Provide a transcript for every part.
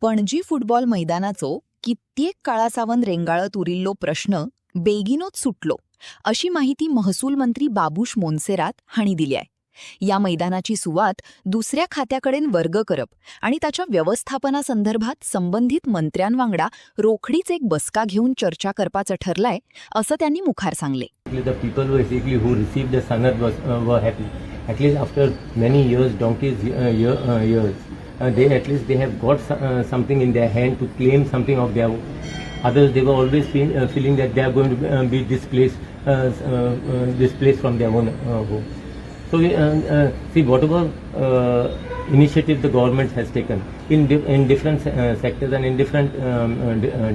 Panaji football मैदानाचो कित्येक काळासावन रेंगाळत उरिल्लो प्रश्न बेगीनोच सुटलो अशी माहिती महसूल मंत्री बाबूश मोन्सेरात हांणी दिल्याय. या मैदानाची सुवात दुसऱ्या खात्याकडेन वर्ग करप आणि ताच्या व्यवस्थापनासंदर्भात संबंधित मंत्र्यांवांगडा रोखडीच एक बसका घेऊन चर्चा करपाचं ठरलाय असं त्यांनी मुखार सांगले. The people basically who received the sanad were happy. At least after many years, years, they have got something in their hand to claim something of their own. Others, they were always feeling that they are going to be displaced from their own home. So see, whatever initiative the government has taken in different sectors and in different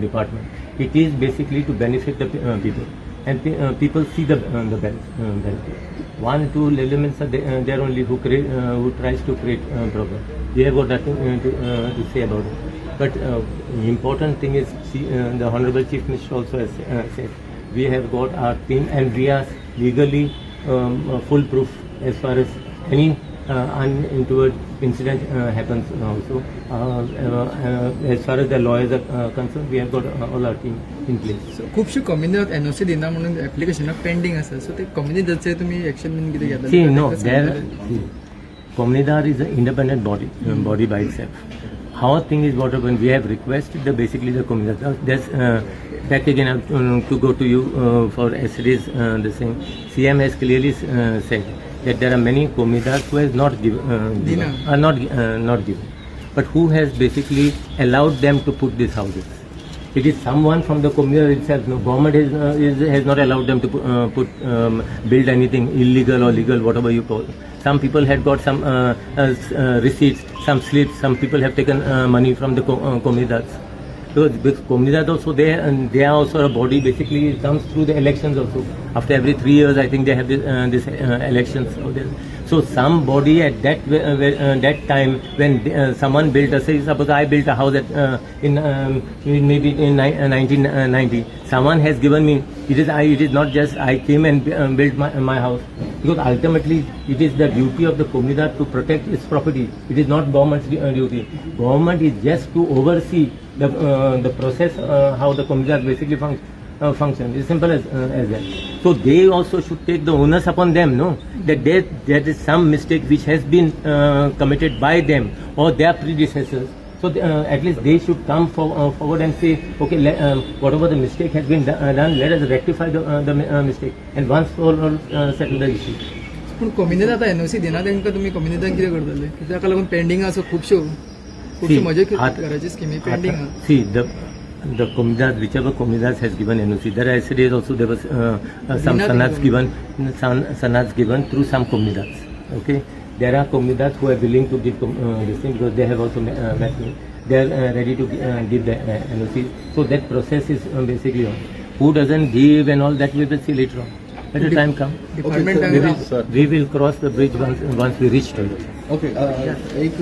departments, it is basically to benefit the people. And people see the benefit. One, two elements are there only who tries to create problem. We have got nothing to say about it. But important thing is, the Honorable Chief Minister also has said, we have got our team and we are legally foolproof as far as any untoward incident happens also. As far as the lawyers are concerned, we have got all our team in place. So, खुबशे कम्युनिटीत NOC दिना म्हणून एप्लिकेशनाक pending आसा. सो ते कम्युनिटीचे तुम्ही action been कितें घेतला? See, no, Comunidad is an independent body by itself. Our thing is what when we have requested basically the Comunidad. There's back again to go to you for yesterday's the same. CM has clearly said that there are many Comunidad who has not given, but who has basically allowed them to put these houses. It is someone from the Comunidad itself. No, government has not allowed them to build anything illegal or legal, whatever you call. Some people had got some receipts, some slips. Some people have taken money from the Comunidad. So Comunidad also they are also a body. Basically, it comes through the elections also. After every 3 years, I think they have this elections. So somebody at that time when someone built suppose I built a house in maybe in 1990. Someone has given me. It is not just I came and built my house, because ultimately it is the duty of the Comunidad to protect its property. It is not government's duty. Government is just to oversee the process, how the Comunidad basically function. It's simple as that. So they also should take the onus upon them, no? That there is some mistake which has been committed by them or their predecessors. So at least they should come forward and say, okay, whatever the mistake has been done, let us rectify the mistake and once for all settle the issue. पण community आता NOC दिना तेंका तुम्ही कम्युनिटीन कितें करतले? कित्याक लागून pending आसा खुबश्यो मजे घराची स्किमी पेंडिंग आहा. See, the Comunidad, whichever Comunidad has given NOC, there yesterday also there was some sanads given through some Comunidad. Okay, there are Comunidad who are willing to give this thing because they have also met me. They are ready to give the NOC. So that process is basically on. Who doesn't give and all that we will see later on. Let the time come. We will cross the bridge once we reach to it. Okay. एक